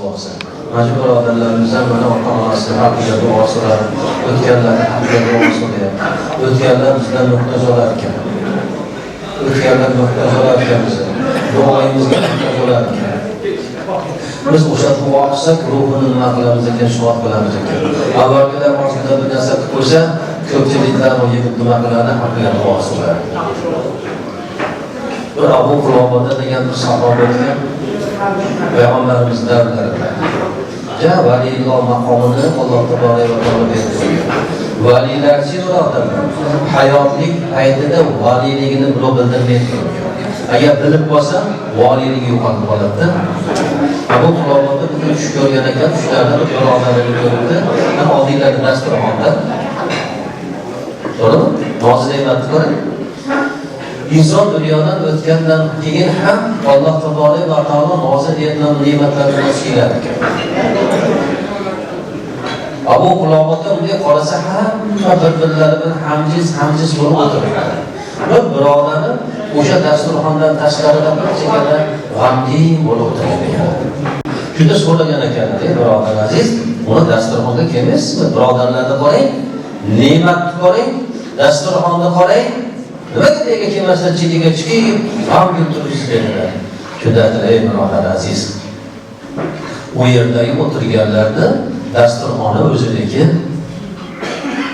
bo'lsa. Mana shu birodarlarimiz ham mana ota-onasining haqqiga duo so'rab, o'tganlarning haqqiga duo so'rayapti. O'tganlar bizdan muhtoj olar ekan. O'tganlar muhtoj olar ekan bizni. Duoyimizga muhtoj olar ekan. Biz o'sha duo qilsak, ruhini nima qilamiz ekan, shod qilamiz ekan. Avvalgilar ozgina bir narsa qilib qo'ysa, ko'pchiliklar bu yigit nima qiladi, haqqiga duo so'raydi. Bir Abu Qulobada degan bir sahoba ekan, Payg'ambarimiz davrlarida. Ja valiyulloh maqomini Alloh tabolay va taolo berdi. Valiylarchi birodarlar, hayotlik paytida valiyligini birov bildirmaydi. Agar bilib qolsa, valiyligi yo'qolib qoladi. Abu Qulobada bir tush ko'rgan ekan, tushlarda bir birodarni ko'rdi. Odiylarga dasturxonda. To'g'rimi? Nozik ne'matni ko'ring. İnson dunyodan o'tgandan keyin ham Alloh tabolay va taolo nozik ne'matlarni siylar ekan. Abu Qulobada unga qarasa hamma bir-birlari bilan hamjiz bo'lib o'tiradi. Bir birodari o'sha dasturxondan tashqarida bir chekada g'amgin bo'lib o'tirgan ekan. Shunda so'ragan ekan, birodar aziz, buni dasturxonga kelmaysizmi? Birodarlarni qarang, ne'matni qarang, dasturxonni qarang. Nimaga nega kelmasdan chetiga chiqib, g'amgin turibsiz dedilar. Shunda aytdi, birodar aziz, u yerdagi o'tirganlarni dasturxoni o'ziniki.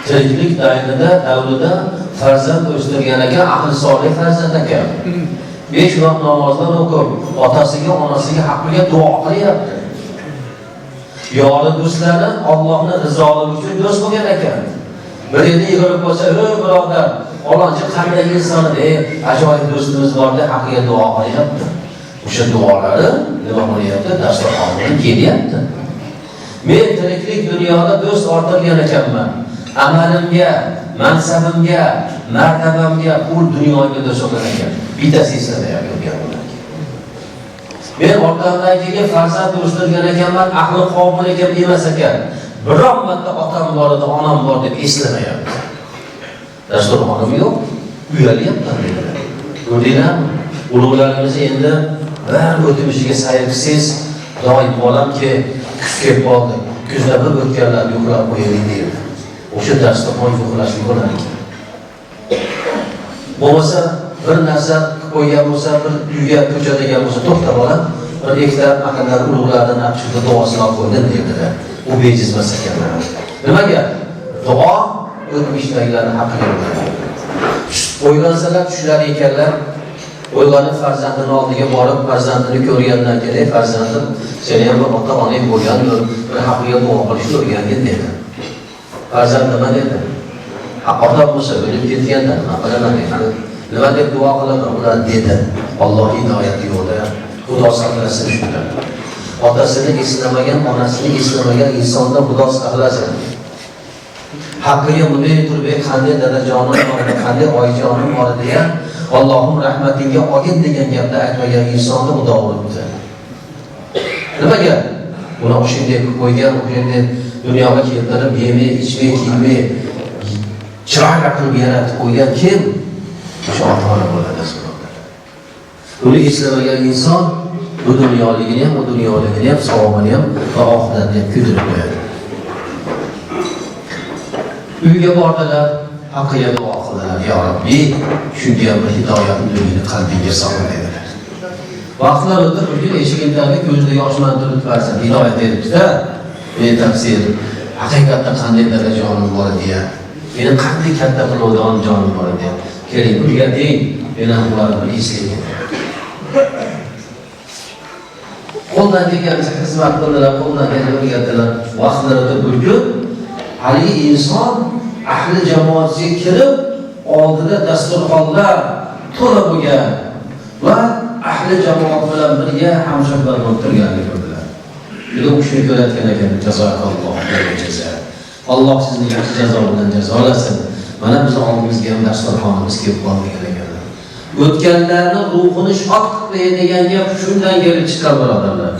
Tiriklik davrida farzand o'stirgan ekan, aql solih farzand ekan. 5 vaqt namozdan o'qib, otasiga, onasiga haqqiga duo qilyapti. Yoli do'stlari Allohning rizoligi uchun do'st bo'lgan ekan. Bir yerda yig'ilib qolsa, "Ey birodar, falonchi qanday inson edi, ajoyib do'stimiz bor"da haqqiga duo qilyapti. O'sha duolari nima qilyapti? Dasturxondan kelyapti. Men tiriklik dunyoda do'st orttirgan ekanman. Amalimga, mansabimga, martabamga, pul dunyoga do'st bo'lgan ekan. Bittasi eslamayapti bularga. Men orqamdan kelgan farzand o'stirgan ekanman, aqli qobil ekan emas ekan. Biroq marta otam bor edi, onam bor deb eslamayapti. Dasturxonim yo'q, uyalyapman dedilar. Ko'rdinglarmi? Ulug'larimiz endi bir o'tmishiga sayr qilsangiz, doim bolamki, kuz kelib qoldi. Kuzda bir o'tganlar yo'qlab qo'yaylik deydi. O'sha dasturxon yo'qlashlik bo'lar ekan. Bo'lmasa bir narsa qo'ygan bo'lsa, bir uyga ko'chadigan bo'lsa, to'xta bolam, bir ikkita aqllar ulug'lardan chiqdi duosini olib qo'ydim dedilar. U bejizmas ekanlar. Nimaga? Duo o'tmishdagilarning haqqiga bo'ladi. O'ylansalar tushlar ekanlar. O'ylanib farzandini oldiga borib, farzandini ko'rgandan keyin, farzandim, seni ham bir ota-onang bo'lgandir, bir haqqiga duo qilishni o'rgangin dedi. Farzand nima dedi? Ota bo'lsa o'lib ketganda nima qilaman dedi. Nima deb duo qilaman ular dedi. Alloh hidoyat yo'lida Xudo saqlasin shundan. Otasini eslamagan, onasini eslamagan insondan Xudo saqlasin. Haqqiga bunday turib, qanday dadajonim bor, qanday oyijonim bor degan, Allohning rahmatingga olgin degan gapni aytmagan insonni Xudo uribdi. Nimaga? Buni o'shanday qo'ygan, o'shanday dunyoga keltirib, yemay, ichmay, kiymay, chiroyli qilib yaratib qo'ygan kim? O'sha ota-ona bo'ladi. Buni eslamagan inson bu dunyoligini ham, bu dunyoligini ham, savobini ham va oxiratni ham kuydirib qo'yadi. Uyga bordilar, haqqiga duo qildilar. Ya Rabbi, shunga ham bir hidoyat nurini qalbingga sol dedilar. Vaqtlar o'tib, bir kun eshigimdagi ko'zida yoshlantirib farzand hidoyat beribdi-da. Tafsir, haqiqatda qanday darajonim bor deya, meni qanday katta qiladigan jonim bor deya. Keling, birga deng, meni ham ularni bir eslayman. Qo'ldan kelgancha xizmat qildilar, qo'ldan kelgancha o'rgatdilar. Vaqtlar o'tib bir kun haligi inson ahli jamoasiga kirib, oldida dasturxonlar to'la bo'lgan va ahli jamoat bilan birga hamshahbar bo'lib turganini ko'rdilar. Juda o'shni ko'rayotgan ekan, jazokalloh jazo. Alloh sizni yaxshi jazo bilan jazolasin. Mana biz oldimizga ham dasturxonimiz kelib qolgan ekan. O'tganlarning ruhini shod qilib degan gap shundan kelib chiqqan birodarlar.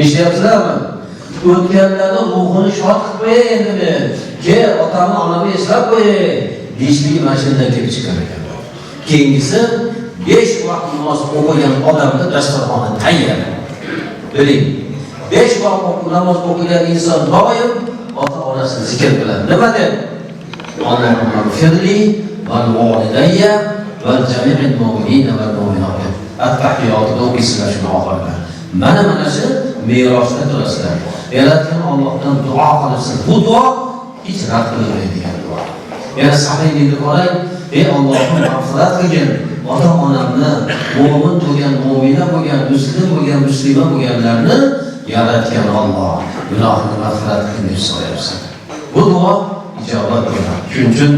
Eshityapsizlarmi? O'tganlarning ruhini shod qilib endi ke otamni onamni eslab qo'yay deyishlik mashindan kelib chiqqan ekan. Keyingisi 5 vaqt namoz o'qigan odamni dasturxoni tayyor. Biling, 5 vaqt namoz o'qigan inson doim ota-onasini zikr qiladi. Nima dedi? Allohumma g'firli val validayya val jami'il mu'minina val mu'minat. At-tahiyotda o'qiysizlar shuni oxirida. Mana shu merosda turasizlar. Yaratgan Allohdan duo qilasiz. Bu duo hech rad qilinmaydigan duo. Yana sahihlikni qarang, ey Allohim mag'firat qilgin. Ota-onamni mu'min bo'lgan, mu'mina bo'lgan, muslim bo'lgan, muslima bo'lganlarni yaratgan Alloh gunohini mag'firat qilgin deb so'rayapsan. Bu duo ijobat bo'ladi. Shuning uchun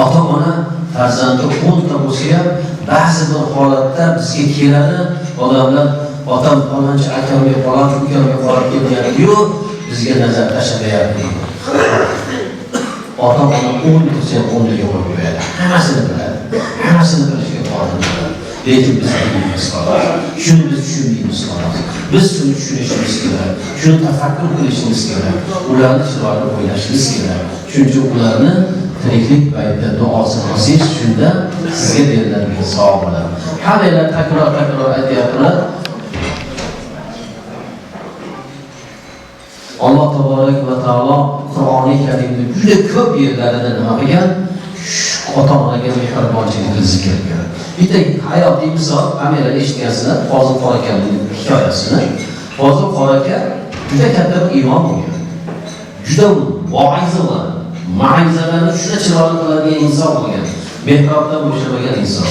ota-ona farzandi 10 ta bo'lsa ham ba'zi bir holatda bizga keladi, odamlar otam falonchi akamga, falonchi ukamga qarab kelyapti-yu, bizga nazar tashlayapti. Ota-ona 10 tursa 10 ga qo'yib qo'yadi. Hammasini biladi. Hammasini bilishga qodir bo'ladi. Lekin biz bilmaymiz xolos. Shuni biz tushunmaymiz xolos. Biz shuni tushunishimiz kerak. Shuni tafakkur qilishimiz kerak. Ularni chiroyli o'ylashimiz kerak. Shuning uchun ularni tiriklik paytida duosini qilsangiz, shunda sizga beriladigan savob bo'ladi. Hammalar takror aytyaptilar. Alloh taborak va taolo Qur'oni Karimda juda ko'p yerlarida nima qilgan? Ota-onaga mehribonchilikni zikr qilgan. Bitta hayotiy misol, hammalar eshitgansizlar, Fozil Qori akaning hikoyasini. Fozil Qori aka juda katta bir imom bo'lgan. Juda voizi va ma'rizalarni shuna chiroyli qiladigan inson bo'lgan. Mehrobdan bo'shamagan inson.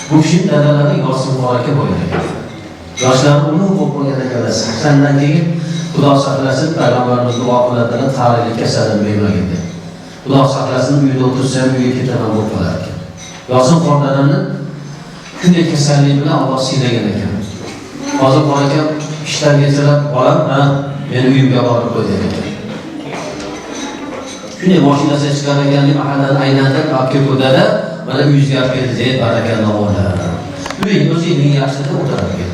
Bu kishi dadalari Yosin Qori aka bo'lgan ekan. Yoshlari ulug' bo'lib qolgan ekanlar. 80dan keyin Xudo saqlasin, payg'ambarimiz duo qiladilar, tarixli kasallik bo'lmagan deb. Xudo saqlasin, uyda o'tirsam, uyga ketaman deb qolar ekan. Yosin Qoridanni shunday kasallik bilan Alloh siylagan ekan. Hozir bor ekan, ishdan kelsalar, bolam, meni uyimga borib qo'y degan ekan. Shunday mashinasiga chiqar ekan, mahallani aylantirib, olib kelib qo'ydada, mana uyingizga olib keldi, barakalloh o'lar. Uying o'zingning yaxshida o'tirar ekan.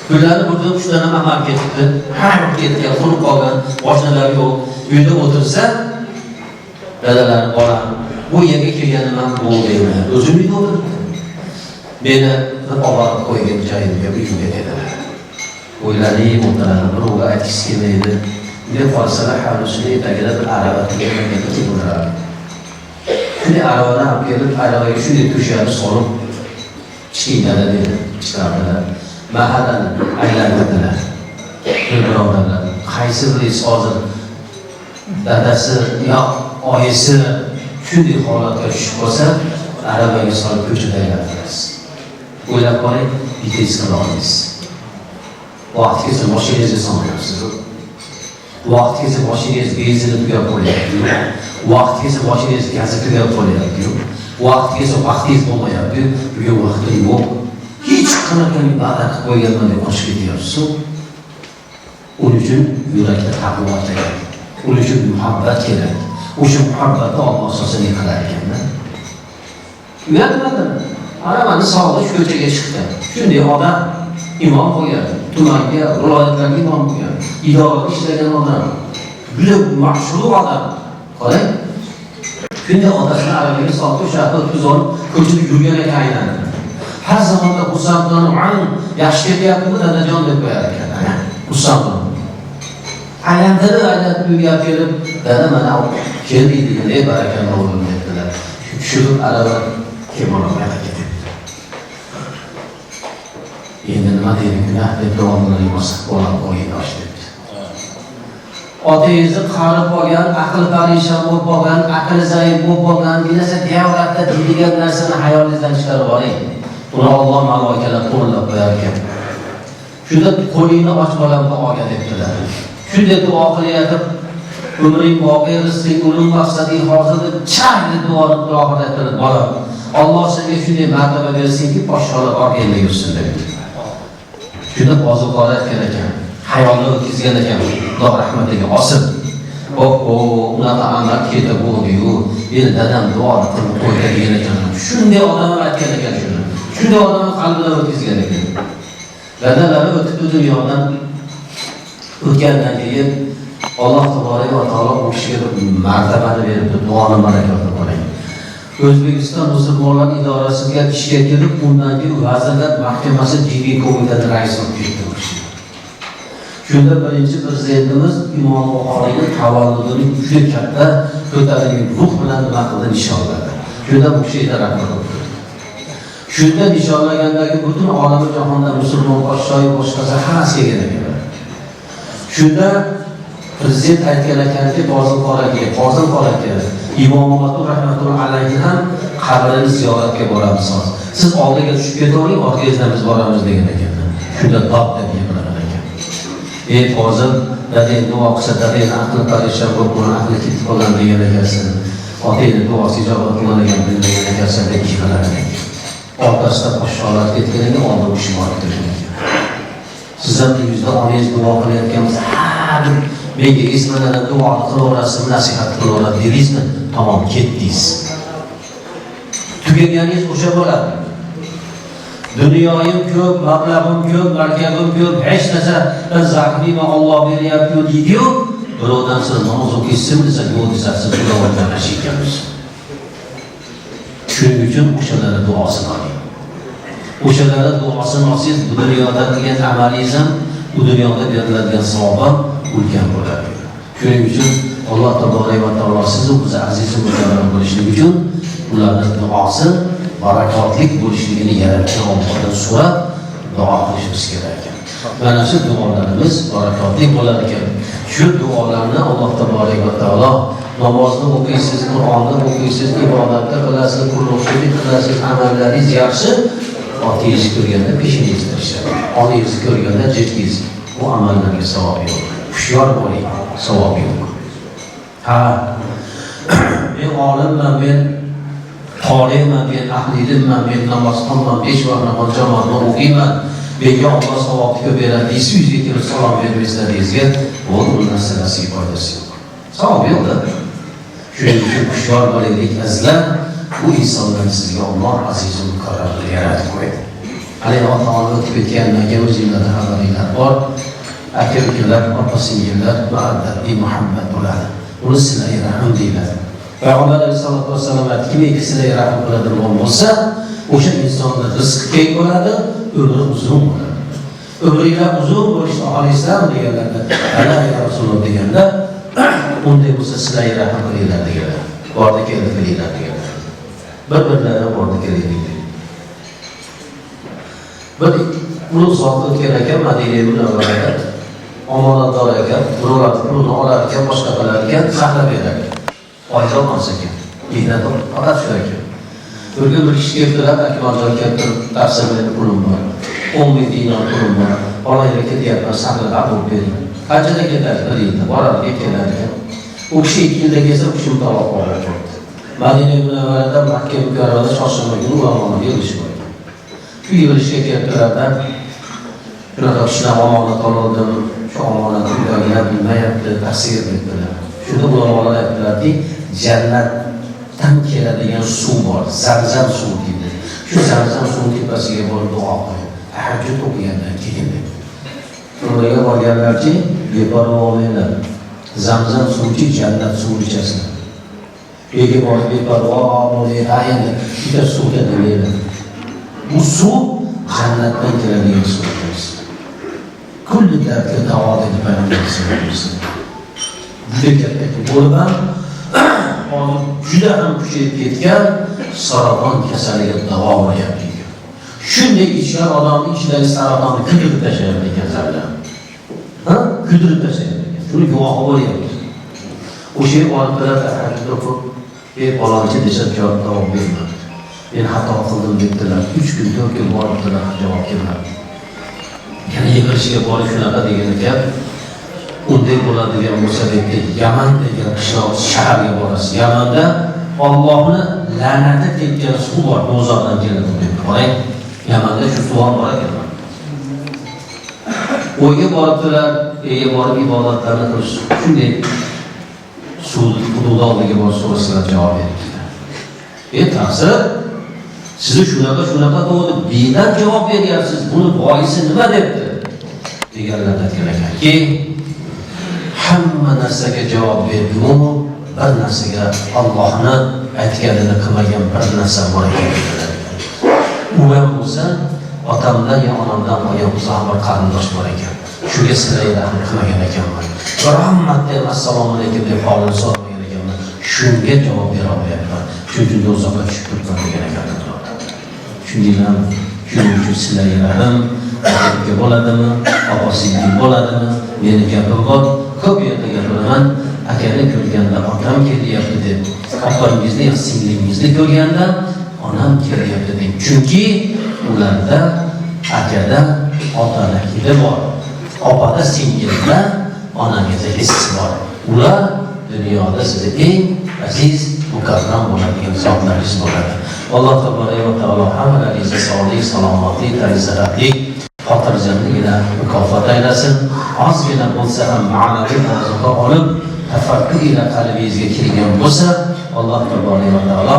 Kunlari burada 3 tane mahal ketdi. Har ketgan, qurib qolgan, mashinalar yo'q. Uyda o'tirsa, dadalari bolam, bu yerga kelganim ham bo'ldimi? O'zim uyda o'tiribdi. Meni olib qo'ygan joyimga uyimga dedilar. O'ylaning, o'tiradi, birovga aytgisi kelmaydi. Deb qolsalar, havlusini etagida bir arava kelganligini ko'radi. Shunday aravadan olib kelib, aravaga shunday to'shani solib, chiqinglar dedi, chiqardilar. Mahallani aylantirdilar. Birodarlar, qaysi biringiz hozir dadasi yo oyisi shunday holatga tushib qolsa, aravaga solib ko'chada aylantirasiz. O'ylab qo'ying, bitingiz qila olmaysiz. Vaqtgacha mashinangizga solmayapsiz. Vaqtgacha mashinangiz benzini tugab qo'yapti. Vaqtgacha mashinangiz gazi tugab qo'yapti. Vaqtgacha vaqtingiz bo'lmayapti. Bugun vaqtim yo'q. Hech qanaqa ibodat qilib qo'yganman deb qochib ketyapsiz. Uning uchun yurakda taqvo kerak. Uning uchun muhabbat kerak. O'sha muhabbatni Alloh asosini qilar ekan-da. Uyatmadim. Aravani sog'ib ko'chaga chiqdi. Shunday odam imom bo'lgan, tumanga, viloyatlarga imom bo'lgan, idorada ishlagan odam. Juda mashhur odam. Qarang. Shunday odamni aravaga solib o'sha o'tizon ko'chada yurgan ekan aylanadi. Har zamonda Husandan yaxshi ketyapti, dadajon deb qo'yar ekan. Husandan. Aylantirib uyga kelib, dada mana keldi degan, barakalloh o'g'lim dedilar. Tushirib arava kemonoga ketdi. Endi nima deydi, gunoh deb duolarni bosib bolam qo'yib ochdi. Otangizni qarib qolgan, aql parishon bo'lib qolgan, aql zaif bo'lib qolgan, dinasa deyavratda deydigan narsani hayolingizdan chiqarib oling. Uni Alloh malaikalar qo'llab qo'yar ekan. Shunda qo'lingni och bolamga olgan debdilar. Shunday duo qilyapti. Umring boqiy, rizqing, o'lim maqsading hozir deb chaqdi duoni oxirida qilib bolam. Alloh senga shunday martaba bersinki, podsholar orqangda yursin dedi. Shunda hozir qolayotgan ekan. Hayolni o'tkazgan ekan. Xudo rahmatiga olsin. Unaqa amal ketib bo'ldi-yu, endi dadam duoni qilib qo'ydi degan ekan. Shunday odam aytgan ekan shuni. Shunday odamni qalbidan o'tkazgan ekan. Dadalari o'tib dunyodan o'tgandan keyin Alloh taborak va taolo bu kishiga martabani berib, duoni barakatli qo'ygan. O'zbekiston musulmonlar idorasiga ishga kirib, undan keyin Vazirlar Mahkamasi diniy qo'mitasi raisi bo'lib ketdi. Shunda birinchi prezidentimiz Imom Buxoriyning tavalludining juda katta ko'tarilgan ruh bilan nima qildi, nishonladi. Shunda bu kishi rahmat qildi. Shunda nishonlagandagi butun olami jahonda musulmon podshohi boshqasi hammasiga keladi. Shunda prezident aytgan ekanki, Qozim Qoraga Imom Buxoriy rahmatullohi alayhi ham qabrini ziyoratga boramiz. Siz oldiga tushib ketavering, orqangizdan biz boramiz degan ekan. Shunda top deb yiqilagan ekan. Ey Qozim, dadang duo qilsa, dadang aqli parishon bo'lib, buni aqli ketib qolgan degan ekansan. Otangning duosi ijobat qilingan degan ekansan deb yiqilagan ekan. Orqasida podshohlar ketganiga oldin u kishi borib turgan ekan. Sizlar yuzda onangiz duo qilayotganmiz. Menga ismlardan duo qilaverasiz, nasihat qilaverasiz dedingizmi? Tamom, ketdingiz. Tugaganingiz o'sha bo'ladi. Dunyoyim ko'p, mablag'im ko'p, markabim ko'p, hech narsa zahri va Alloh beryapti deydi-yu, birovdan siz namoz o'qiysiz desa, yo'q desa, siz Xudodan ashikamiz. Shuning uchun o'shalarga duosini oling. O'shalarga duosini olsangiz, bu dunyoda qilgan amalingiz ham, bu dunyoda beriladigan savob ham ulkan bo'ladi. Shuning uchun Alloh tabolay va taolo sizni o'zi aziz va mukarram bo'lishligi uchun ularning duosi barakotlik bo'lishligini yaratgan Allohdan so'rab duo qilishimiz kerak ekan. Mana shu duolarimiz barakotli bo'lar ekan. Shu duolarni Alloh tabolay va taolo namozni o'qiysiz, Qur'onni o'qiysiz, ibodatda qilasiz, qulluqchilik qilasiz, amallaringiz yaxshi, otingizni ko'rganda peshingizni tashlab, onangizni ko'rganda jirkingiz. Bu amallarga savob yo'q. Hushyor bo'ling, savob yo'q. Ha, men olimman, men qoriman, men ahli ilmman, men namoz qilman, 5 vaqt namoz jamoatda o'qiyman, menga Alloh savobni ko'p beradi, yuzga kelib salom bermaysizlar deyizga, bu narsalasiga foydasi yo'q. Savob yo'q-da. Shuning uchun hushyor bo'laylik azizlar, bu insonlar sizga Alloh aziz va mukarram yaratib qo'ydi. Hali ota-ona o'tib ketgandan keyin o'zingizlarda xabaringlar bor. Aka-ukalar, opa-singillar ma'addatli Muhammad bo'ladi. Uni silay rahim deyiladi. Payg'ambar sollallohu alayhi vasallam kimga silay rahim qiladigan bo'lsa, o'sha insonning rizqi keng bo'ladi, umri uzun bo'ladi. Umringlar uzun bo'lishni xohlaysizlarmi deganlarda, "Ana ya Rasululloh" deganda, unday bo'lsa silay rahim qilinglar deganlar. Borda kelib qilinglar deganlar. Bir-birlariga borda kelaylik. Bir ulug' zot o'tgan ekan Madina munavvarada. Omonatdor ekan, birovlar pulni olar ekan, boshqa qilar ekan, saqlab berar ekan. Oyda olmas ekan. Mehnat faqat shu ekan. Bir kishi keldilar, akmaljon keltirib, taqsimini pulim bor. 10 ming dinar pulim bor. Olayga ketyapman, saqlab olib bering. Qanchada ketadi? 1 yilda boradi, kelar ekan. U kishi 2 yilda kelsa, u kishi mutaloq bo'ladi. Madina munavvarada Makka mukarramada chorshanba kuni omonat yig'ilishdi. Shu yig'ilishga keldilar. Shunaqa ishlar omonat oldim. Şu omonat uydagilar bilmayapti, tafsir etdilar. Shunda ulamolar aytdilarki, jannatdan keladigan suv bor, Zamzam suvi deydi. Shu Zamzam suvi tepasiga borib duo qiling. Tahajjud o'qigandan keyin. Ularga borganlarchi, beparvo bo'lmanglar. Zamzam suvi jannat suvi ichasizlar. Ega borib beparvo bo'lmanglar, endi bitta suvga demaydi. Bu suv jannatdan keladigan suv. Kulli dardga davo dedi Payg'ambar sollallohu alayhi vasallam. Juda katta bo'lib ham juda ham kuchayib ketgan saraton kasaliga davo bo'lyapti. Shunday ichgan odamning ichidagi saratonni kuydirib tashlaydi ekan Zamzam. Ha? Kuydirib tashlaydi ekan. Shuni guvohi bo'lyapti. O'sha odamlar tahajjud o'qib, "Ey palonchi" desa javob bermadi. Men xato qildim debdilar. 3 kun 4 kun boribdilar, javob kelmadi. Yana yig'ilishga borib shunaqa degan ekan, unday bo'ladigan bo'lsa debdi, Yaman degan qishloq shaharga borasiz. Yamanda Allohni la'nati tekkan suv bor, Mozordan keladi deb qarang. Yamanda shu suv bor ekan. O'yga boribdilar, borib ibodatlarni qilish. Shunday suv hududi oldiga borib so'rasizlar, javob beribdilar. Ta'sir sizni shunaqa bo'ldi, biydan javob beryapsiz. Buni boisi nima debdi? Deganlar aytgan ekanki, hamma narsaga javob berdi-ku, bir narsaga Allohni aytganini qilmagan bir narsa bor ekan. U ham bo'lsa, otamdan yo onamdan qolgan uzoq bir qarindosh bor ekan. Shunga sizlarga rahmat qilmagan ekanman. Biron marta assalomu alaykum deb holini so'ramagan ekanman. Shunga javob bera olmayapman. Shuning uchun uzoqqa tushib turibman degan ekanlar. Shuningdek, shuning uchun sizlarga rahmat akaka bo'ladimi, opa-singil bo'ladimi? Meni gapim bor, ko'p yerda gapiraman. Akani ko'rganda otam kelyapti deb, opangizni, singlingizni ko'rganda onam kelyapti deb. Chunki ularda akada otada hidi bor, opada singilda onangizda hissi bor. Ular dunyoda sizni eng aziz, mukarram bo'ladigan zotlaringiz bo'ladi. Alloh taolo hammalaringizga sog'lik, salomatlik, tayyorgarlik, xotirjamligida mukofot aylasin. Ozgina bo'lsa ham ma'naviy ozuqa olib, tafakkur ila qalbingizga kirgan bo'lsa, Alloh taolo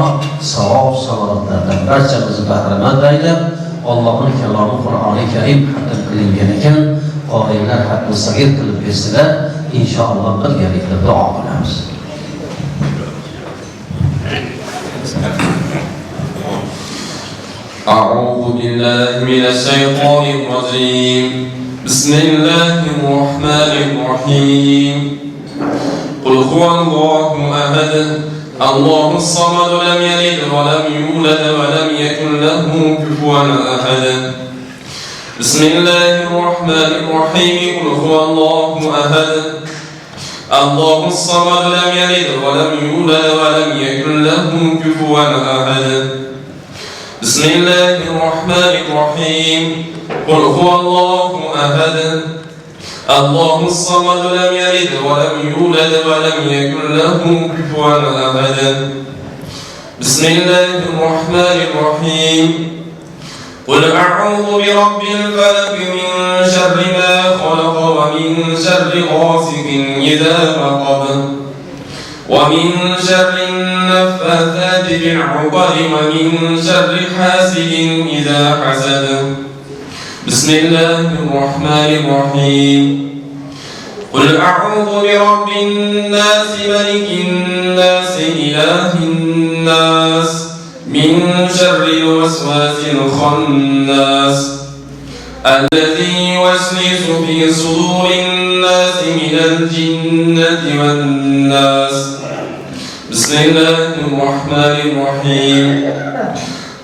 savob salatlardan barchamizni bahramand aylab, Allohning kalomi Qur'oni Karim xatm qilingan ekan, qorilar xatmi sag'ir qilib bersalar, inshaalloh birgalikda duo qilamiz. أعوذ بالله من الشيطان الرجيم. بسم الله الرحمن الرحيم. قل هو الله أحد الله الصمد لم يلد ولم يولد ولم يكن له كفوا أحد. بسم الله الرحمن الرحيم. قل هو الله أحد الله الصمد لم يلد ولم يولد ولم يكن له كفوا أحد. بسم الله الرحمن الرحيم. قل هو الله أحد الله الصمد لم يلد ولم يولد ولم يكن له كفوا أحد. بسم الله الرحمن الرحيم. قل أعوذ برب الفلق من شر ما خلق ومن شر غاسق إذا وقب ومن شر النفاثات في العقد ومن شر حاسد إذا حسد. بسم الله الرحمن الرحيم. قل أعوذ برب الناس ملك الناس إله الناس من شر الوسواس الخناس الذي يوسوس في صدور الناس من الجنة والناس. بسم الله الرحمن الرحيم.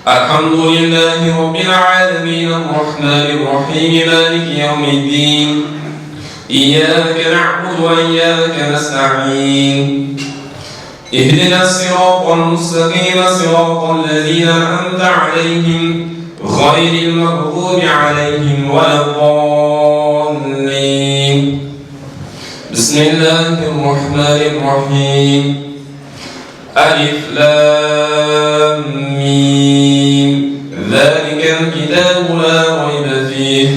الحمد لله رب العالمين الرحمن الرحيم مالك يوم الدين إياك نعبد وإياك نستعين اهدنا الصراط المستقيم صراط الذين أنعمت عليهم غير المغضوب عليهم ولا الضالين. بسم الله الرحمن الرحيم. ألف لام ميم ذلك الكتاب لا ريب فيه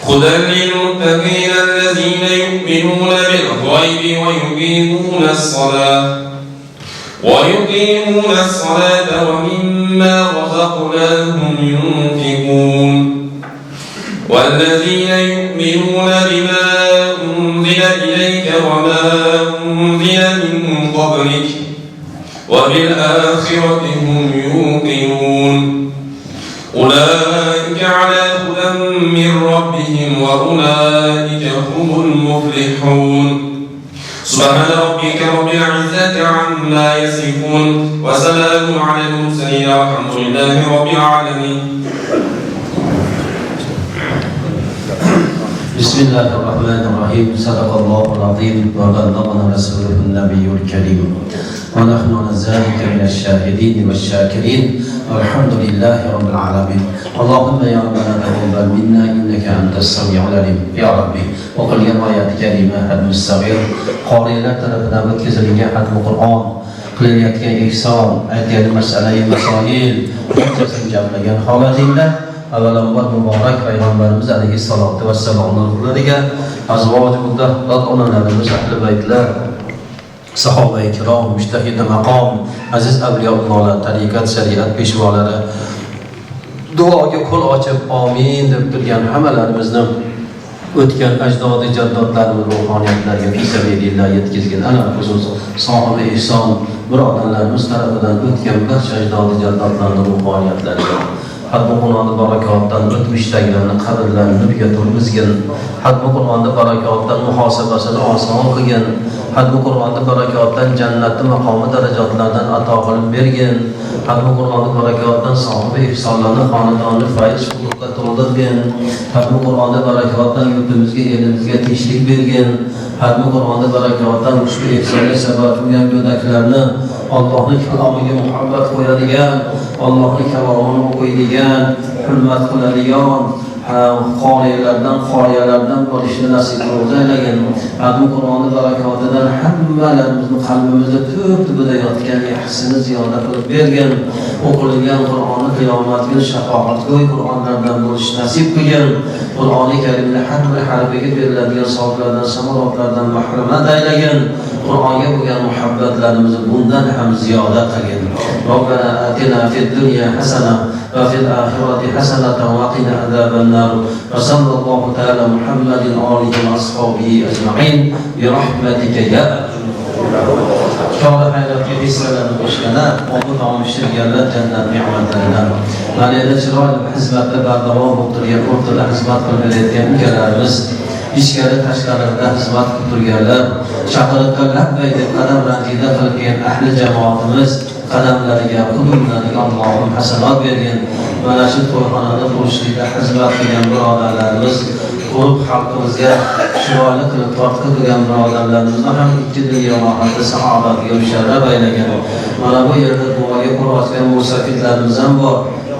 هدى للمتقين الذين يؤمنون بالغيب ويقيمون الصلاة ومما رزقناهم ينفقون والذين يؤمنون بما أنزل إليك وما أنزل من قبلك وبالآخرة هم يوقنون أولئك على هدى من ربهم وأولئك هم المفلحون. سبحان ربك رب العزة عما يصفون وسلام على المرسلين والحمد لله رب العالمين. بسم الله الرحمن الرحيم. صدق الله العظيم وبلغنا رسوله النبي الكريم ونحن على ذلك من الشاهدين والشاكرين والحمد لله رب العالمين. اللهم يا ربنا تقبل منا انك انت السميع العليم يا ربي. وقل يا آيات كريمة حد الصغير قارئlar tarafidan o'tkazilgan xatmi Qur'on qilayotgan ihson aytgan masalayi masoil barchasini jamlagan holatingda avvalambor muborak payg'ambarimiz alayhissalatu vassalomning ruhlariga azvoji mutahharat onalarimiz ahli baytlar sahoba ikrom mujtahid maqom aziz avliyolar tariqat shariat peshvolari duoga qo'l ochib amin deb turgan hammalarimizni o'tgan ajdodi jaddodlarning ruhoniyatlariga fisabilillah yetkazgan ana xusus sohibi ihson birodarlarimiz tarafidan o'tgan barcha ajdodi jaddodlarning ruhoniyatlariga Hatmi Qur'onda barakotdan o'tmishdagilarni qabrlarini nurga to'lgizgin. Hatmi Qur'onda barakotdan muhosabasini oson qilgin. Hatmi Qur'onda barakotdan jannatni maqomi darajotlardan ato qilib bergin. Hatmi Qur'onda barakotdan sohibi ihsonlarni xonadonni fayz quruqqa to'ldirgin. Hatmi Qur'onda barakotdan yurtimizga, elimizga tinchlik bergin. Hatmi Qur'onda barakotdan ushbu ihsonga sabab bo'lgan go'daklarni Allohning kalomiga muhabbat qo'yadigan, Allohning kalomini o'qiydigan, hurmat qiladigan qoriyalardan bo'lishni nasib qilgin. Hatmi Qur'onni barakotidan hammalarimizni qalbimizda tub-tubida yotgan yaxshisini ziyoda qilib bergin. O'qilgan Qur'onni qiyomatga shafoatgo'y Qur'onlardan bo'lish nasib qilgin. Qur'oni Karimni har bir harfiga beriladigan savoblardan, samarotlardan mahrumat aylagin. Qur'onga bo'lgan muhabbatlarimizni bundan ham ziyoda qilgin. Robbana atina fid dunya hasana va fil oxirati hasanatan va qina azaban nar. Va sallallohu ta'ala Muhammadin alihi va ashabihi ajma'in bi rahmatika ya Şahı hayratga hissalarini qo'shganda, obod omishtirganlar jannat ne'matlaridan. Mana endi chiroyli xizmatda bardavom bo'lib turgan, o'rtada xizmat qilib kelayotgan ukalarimiz, ichkari tashqarida xizmat qilib turganlar, chaqiriqqa labbay deb qadam ranjida qilgan ahli jamoatimiz qadamlariga, qudumlariga Allohim hasanat bergin. Mana shu to'yxonada turishlikda xizmat qilgan birodarlarimiz, ko'p xalqimizga chiroyli qilib tortib turgan birodarlarimizni ham ikki dunyo rohati saodatga musharraf aylagan. Mana bu yerda duoga qo'l ochgan musafirlarimiz ham bor.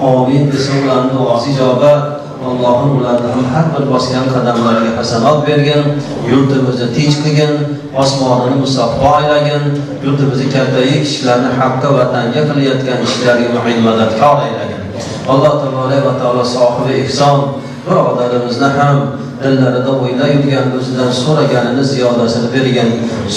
Amin desa ularning duosi ijobat. Allohim ularni ham har bir bosgan qadamlariga hasanat bergin, yurtimizni tinch qilgin, osmonini musaffo aylagin, yurtimizni kattayik kishilarni haqqa vatanga qilayotgan ishlariga mu'in madadkor aylagin. Alloh taolo sohibi ihson birodarimizni ham dillarida o'ylab yurgan, o'zidan so'raganini ziyodasini bergan,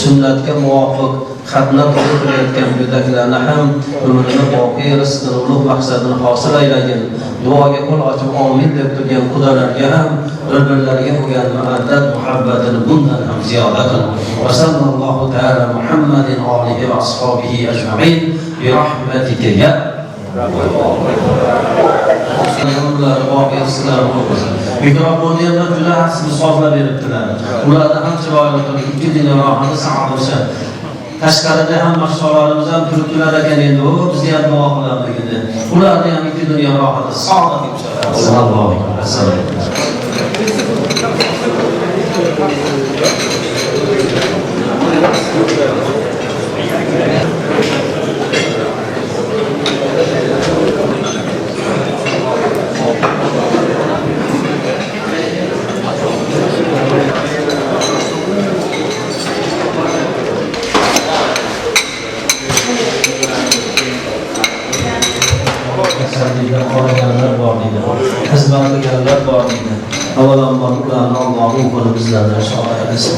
sunnatga muvofiq xatna qilib kelayotgan go'daklarni ham umrini boqiy, rizqini ulug' maqsadini hosil aylagin. Duoga qo'l ochib amin deb turgan xudolarga ham bir-birlariga bo'lgan muhabbat muhabbatini bundan ham ziyoda qil. Va sallallohu ta'ala Muhammadin alihi va ashabihi ajma'in bi rahmatika ya mikrofonni ham juda hasbi sozlab beribdilar. Ularni ham chiroyli qilib ikki dunyo rohati sa'od bo'lsa. Tashqarida ham mashg'ulotlarimiz ham turibdilar ekan, endi u bizga ham duo qilamiz dedi. Ularni ham ikki dunyo rohati sa'odat bo'lsa. Sallallohu alayhi vasallam. Xizmat qilganlar bor edi. Avvalambor ularni Allohning qo'li bizlardan shoir etsin.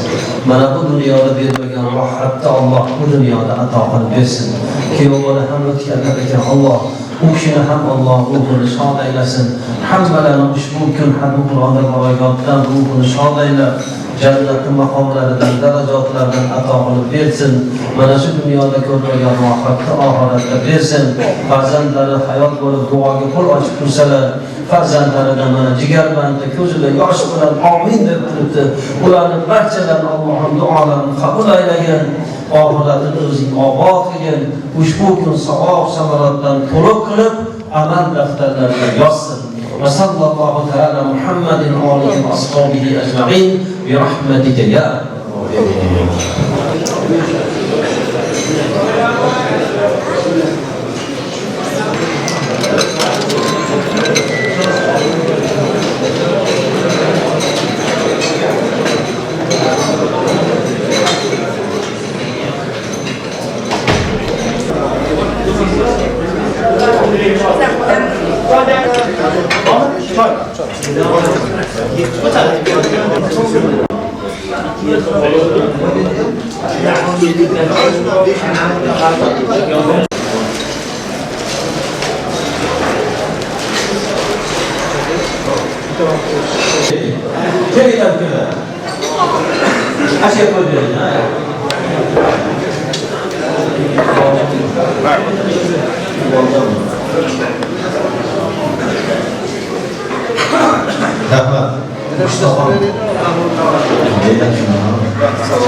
Mana bu dunyoda bermagan rohatni Alloh bu dunyoda ato qilib bersin. Kuyovlar ham o'tganlar ekan, Alloh u kishini ham Alloh ruhini shod aylasin. Hammalarni ushbu kun Hatmi Qur'onda barakotdan ruhini shod aylab, jannatning maqomlaridan, darajotlardan ato qilib bersin. Mana shu dunyoda ko'rmagan rohatni oxiratda bersin. Farzandlari hayot bo'lib duoga qo'l ochib tursalar, farzandlaridan mana jigarmanda ko'zida yosh bilan amin deb turibdi. Ularning barchalarini Allohim duolarini qabul aylagin. Oxiratini o'zing obod qilgin. Ushbu kun savob samaratdan to'liq qilib amal daftarlariga yozsin. Va sallallohu ta'ala Muhammadin alihi va ashabihi ajma'in bi rahmatika ya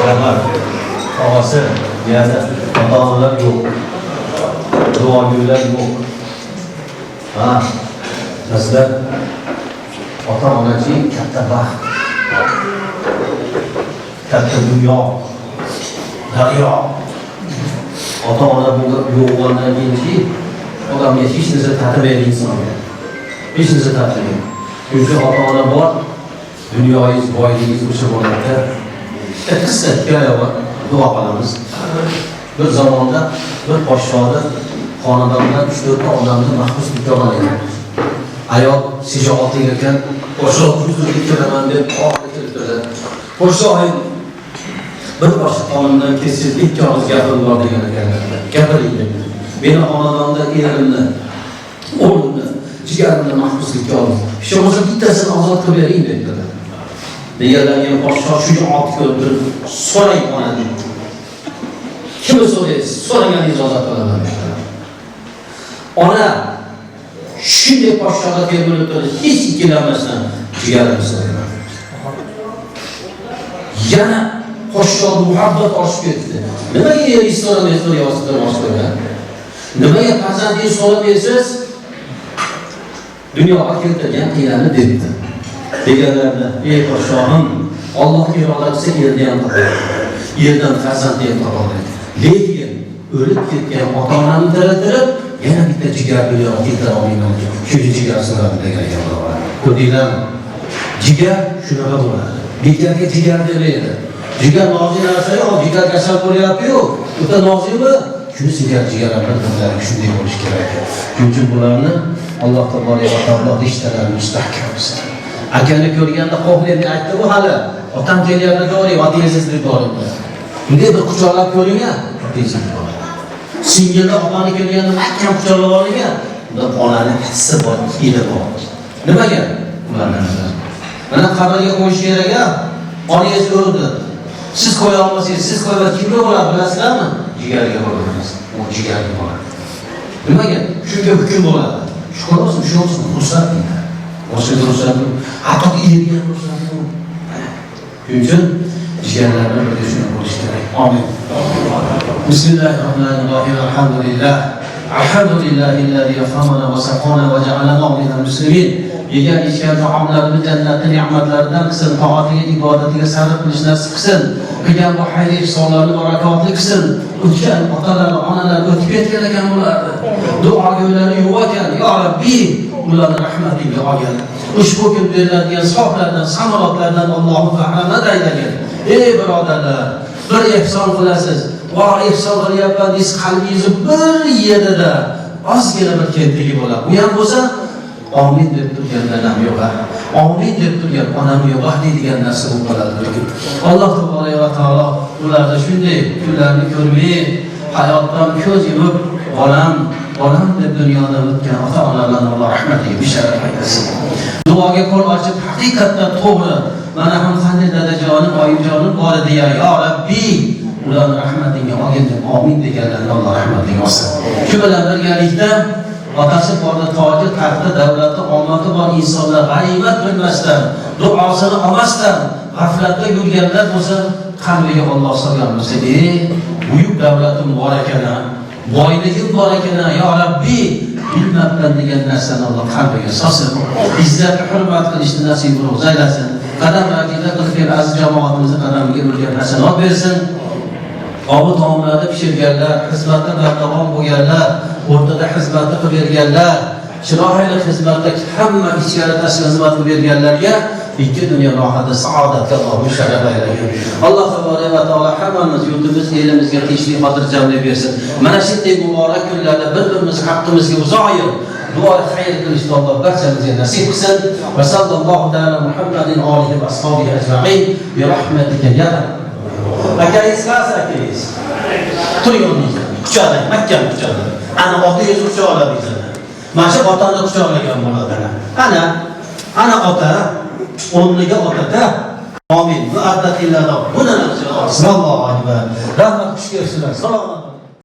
Rahmat. Og'asi, yana ota-onalar yo'q. Duogo'ylar yo'q. Ha, sizlar ota-onachi katta baxt. Katta dunyo. Daryo. Ota-ona bunga yo'q bo'lgandan keyin odamga hech narsa tatmaydi insonga. Hech narsa tatmaydi. Chunki ota-ona bor, dunyoyingiz, boyligingiz o'sha bo'ladi. Qisqa hikoya duo qilamiz. Bir zamonda bir podshoni xonadonida 3-4 ta odamni mahbus qilgan ekan. Ayol shijoatli ekan, podshoh huzuriga kiraman deb qo'rqib kirdi. Podshoh bir boshqa qonundan kesib ikki og'iz gapim bor degan ekanlar. Gapiring dedi. Meni xonadonda erimni, o'g'limni, jigarimni mahbuslikka oldi. Shu bo'lsa bittasini ozod qilib bering dedilar. Deganlarga podshoh shijoat ko'rdi. So'rang onani. Kimni so'raysiz? So'raganingizni ozod qilaman dedilar. Ona shunday podshohga kelib turdi, hech ikkilanmasdan jigarimni so'radi. Yana podshoh muhabbat oshib ketdi. Nimaga eringiz so'ramaysiz? Nimaga farzandingiz so'ramaysiz? Dunyoga keltirgan qiyinlarni debdi. Deganlarni, ey podshohim, Alloh irodasi yerda ham topadi. Yerdan farzandni ham topadi. Lekin o'lib ketgan ota-onani tiritirib, yana bitta jigar dunyo keltira olmayman. Shu jigar so'radi degan ekan. Ko'rdinglarmi? Jigar shunaqa bo'ladi. Bekarga jigar demaydi. Jigar nozik narsa-yu, jigar kasal bo'lyapti-yu. O'ta nozikmi? Shuni jigar jigarlarning shunday bo'lishi kerak. Chunki bularni Alloh taolo rishtalarini mustahkam qilsin. Akani ko'rganda qo'rqib aytdi bu hali. Otam kelyapti, to'g'ri, otingizni ko'ring. Bunday bir quchoqlab ko'ring-a, otingizni ko'ring. Singilni opani kelganda mahkam quchoqlab oling-a, unda onaning hissi bor, ili bor. Nimaga? Ulardan mana qabrga qo'yish kerak-a? Onangiz o'ldi. Siz qo'ya olmasangiz, siz qo'yib kimga bo'ladi bilasizlarmi? Jigarga bo'ladi. U jigarga bo'ladi. Nimaga? Shunga hukm bo'ladi. Shukur olsun, shu olsun, ruxsat deydi. Boshqa ruxsat yo'q. Hatto erga ruxsat yo'q. Shuning uchun jigarlarni bir shuni bo'lish kerak. Amin. Bismillahirrohmanirrohim. Alhamdulillah. Alhamdulillahillazi yafhamana va saqana va ja'alana minal muslimin. Yegan ichgan taomlarni jannatning ne'matlaridan qilsin, toatiga, ibodatiga sarf qilish nasib qilsin. Qilgan bu xayr ihsonlarni barakotli qilsin. O'tgan otalar, onalar o'tib ketgan ekan bularni. Duogo'ylari yo'q ekan. Ya Rabbi, ularni rahmatingga olgin. Ushbu kun beriladigan savoblardan, samarotlardan Alloh bahramand aylagin. Ey birodarlar, bir ihson qilasiz. Va ihson qilyapman desiz, qalbingizni bir yerida ozgina bir kentligi bo'ladi. Bu ham bo'lsa Amin deb turganlar ham yo'q. Amin deb turgan onam yo'q deydigan narsa bu bo'ladi. Alloh taolo ularni shunday kunlarni ko'rmay, hayotdan ko'z yumib, olam deb dunyodan o'tgan ota-onalarni Alloh rahmatiga bishorat aytsin. Duoga qo'l ochib, haqiqatdan to'g'ri, mana ham qanday dadajonim, oyimjonim bor edi ya Rabbi, ularni rahmatingga olgin deb amin deganlarni Alloh rahmatiga olsin. Shu bilan birgalikda otasi borda toji, taxti, davlati, omati bor insonlar g'animat bilmasdan, duosini olmasdan, g'aflatda yurganlar bo'lsa, qalbiga Alloh solgan bo'lsa, buyuk davlatim bor ekan, boyligim bor ekan, ya Rabbi, bilmabman degan narsani Alloh qalbiga solsin. Izzat, hurmat qilishni nasib aylasin. Qadam-qadam qilib aziz jamoatimizni qadamiga bo'lgan hasanat bersin. Ovi taomlarda pishirganlar, xizmatda davom bo'lganlar, o'rtada xizmatni qilib berganlar, chiroyli xizmatda hamma ichkari tashqari xizmat qilib berganlarga ikki dunyo rohati, saodatga Alloh sharaf aylasin. Alloh taolo hammamiz yurtimiz, elimizga tinchlik, xotirjamlik bersin. Mana shunday muborak kunlarda bir-birimiz haqqimizga uzoq duo xayr qilishni Alloh barchamizga nasib qilsin. Va sallallohu taala Muhammadin olihi va ashabihi ajma'in bi rahmatika ya Akangiz qaysi akangiz? Turyongiz, quchoqdang, mahkam quchoqdang. Ana otangiz quchoqladingiz. Mana shu otani quchoqlagan bo'ladi. Ana ota, o'rniga otada. Amin. Va addatillah. Buni narsa. Allohu akbar. Rahmat kuchga kirsin. Salom.